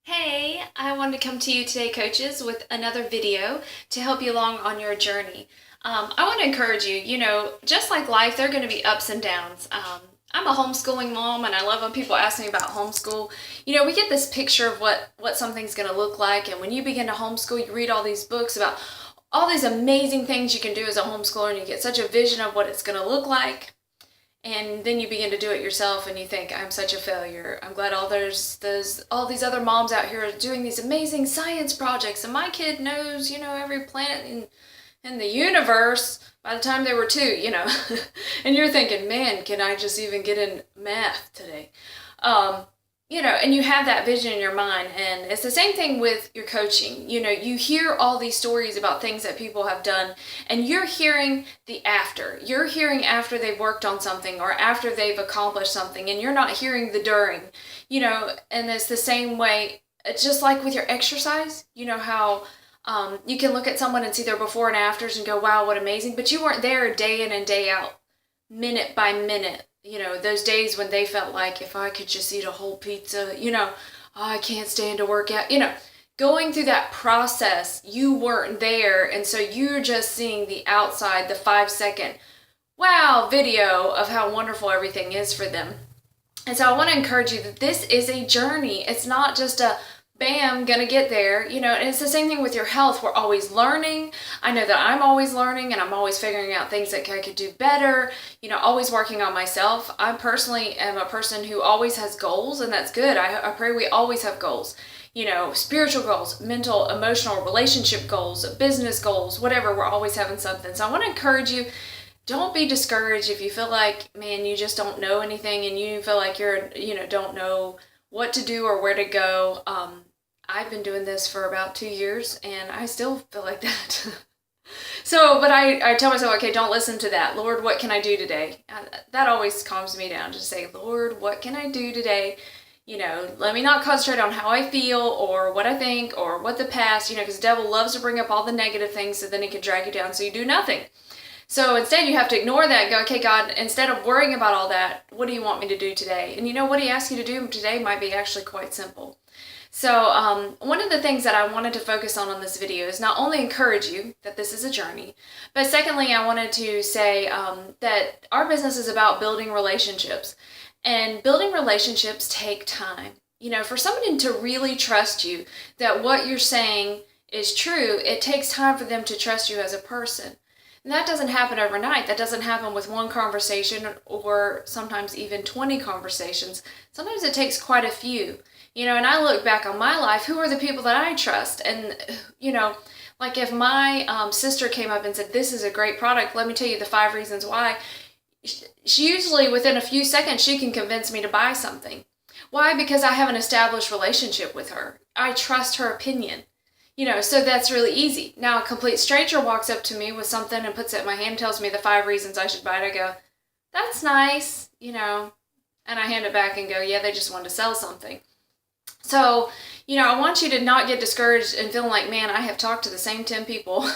Hey, I wanted to come to you today, coaches, with another video to help you along on your journey. I want to encourage you, just like life, there are going to be ups and downs. I'm a homeschooling mom, and I love when people ask me about homeschool. We get this picture of what something's going to look like, and when you begin to homeschool, you read all these books about all these amazing things you can do as a homeschooler, and you get such a vision of what it's going to look like. And then you begin to do it yourself and you think, I'm such a failure. I'm glad there's all these other moms out here doing these amazing science projects, and my kid knows, every planet in the universe by the time they were two. And you're thinking, man, can I just even get in math today? And you have that vision in your mind, and it's the same thing with your coaching. You hear all these stories about things that people have done, and you're hearing the after. You're hearing after they've worked on something or after they've accomplished something, and you're not hearing the during. And it's the same way, just like with your exercise. How you can look at someone and see their before and afters and go, wow, what amazing, but you weren't there day in and day out, minute by minute. Those days when they felt like, if I could just eat a whole pizza, oh, I can't stand to work out, going through that process, you weren't there. And so you're just seeing the outside, the 5-second, wow, video of how wonderful everything is for them. And so I want to encourage you that this is a journey. It's not just a bam, gonna get there, and it's the same thing with your health. We're always learning. I know that I'm always learning, and I'm always figuring out things that I could do better, always working on myself. I personally am a person who always has goals, and that's good. I pray we always have goals, spiritual goals, mental, emotional, relationship goals, business goals, whatever. We're always having something. So I want to encourage you, don't be discouraged if you feel like, man, you just don't know anything and you feel like you're, don't know what to do or where to go. I've been doing this for about 2 years and I still feel like that. But I tell myself, okay, don't listen to that. Lord, what can I do today? That always calms me down to say, Lord, what can I do today? Let me not concentrate on how I feel or what I think or what the past, because the devil loves to bring up all the negative things so then he can drag you down so you do nothing. So instead you have to ignore that and go, okay, God, instead of worrying about all that, what do you want me to do today? And what he asks you to do today might be actually quite simple. So one of the things that I wanted to focus on this video is not only encourage you that this is a journey, but secondly, I wanted to say that our business is about building relationships. And building relationships take time. For somebody to really trust you, that what you're saying is true, it takes time for them to trust you as a person. And that doesn't happen overnight. That doesn't happen with one conversation or sometimes even 20 conversations. Sometimes it takes quite a few. And I look back on my life, who are the people that I trust? And, like if my sister came up and said, this is a great product, let me tell you the 5 reasons why. She usually, within a few seconds, she can convince me to buy something. Why? Because I have an established relationship with her. I trust her opinion. So that's really easy. Now, a complete stranger walks up to me with something and puts it in my hand, tells me the 5 reasons I should buy it. I go, that's nice, and I hand it back and go, yeah, they just wanted to sell something. So, I want you to not get discouraged and feeling like, man, I have talked to the same 10 people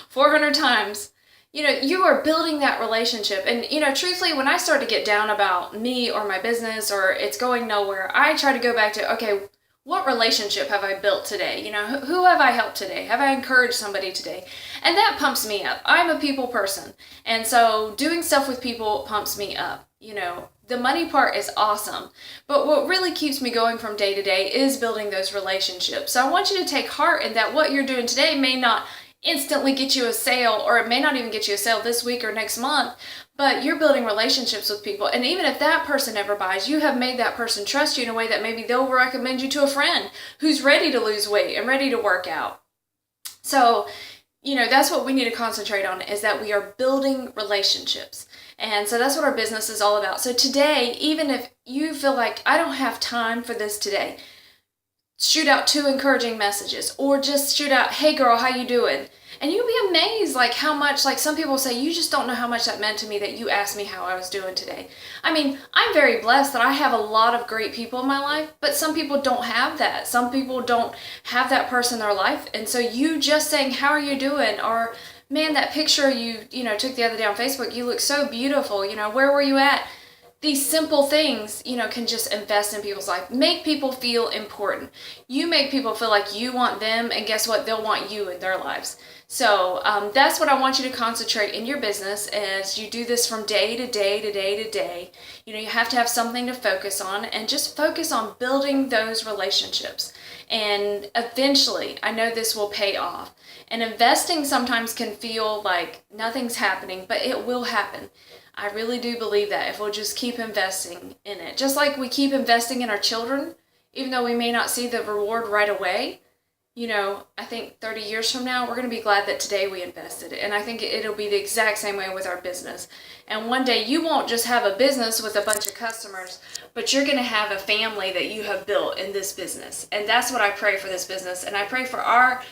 400 times. You are building that relationship. And, truthfully, when I start to get down about me or my business or it's going nowhere, I try to go back to, okay, what relationship have I built today? Who have I helped today? Have I encouraged somebody today? And that pumps me up. I'm a people person. And so doing stuff with people pumps me up. The money part is awesome. But what really keeps me going from day to day is building those relationships. So I want you to take heart in that what you're doing today may not instantly get you a sale, or it may not even get you a sale this week or next month, but you're building relationships with people. And even if that person never buys, you have made that person trust you in a way that maybe they'll recommend you to a friend who's ready to lose weight and ready to work out. So, that's what we need to concentrate on, is that we are building relationships. And so that's what our business is all about. So today, even if you feel like, I don't have time for this today, shoot out 2 encouraging messages, or just shoot out, hey girl, how you doing? And you'll be amazed how much, some people say, you just don't know how much that meant to me that you asked me how I was doing today. I mean, I'm very blessed that I have a lot of great people in my life, but some people don't have that. Some people don't have that person in their life. And so you just saying, how are you doing? Or, man, that picture you took the other day on Facebook, you look so beautiful. Where were you at? these simple things, can just invest in people's life. Make people feel important. You make people feel like you want them, and guess what? They'll want you in their lives. So that's what I want you to concentrate in your business as you do this from day to day to day to day. You have to have something to focus on, and just focus on building those relationships. And eventually, I know this will pay off. And investing sometimes can feel like nothing's happening, but it will happen. I really do believe that if we'll just keep investing in it. Just like we keep investing in our children, even though we may not see the reward right away, I think 30 years from now, we're going to be glad that today we invested. And I think it'll be the exact same way with our business. And one day you won't just have a business with a bunch of customers, but you're going to have a family that you have built in this business. And that's what I pray for this business. And I pray for our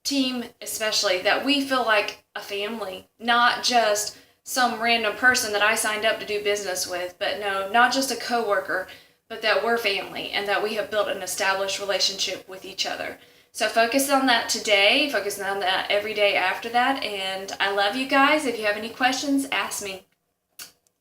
team especially, that we feel like a family, not just some random person that I signed up to do business with, but no, not just a coworker, but that we're family and that we have built an established relationship with each other. So focus on that today, focus on that every day after that, and I love you guys. If you have any questions, ask me.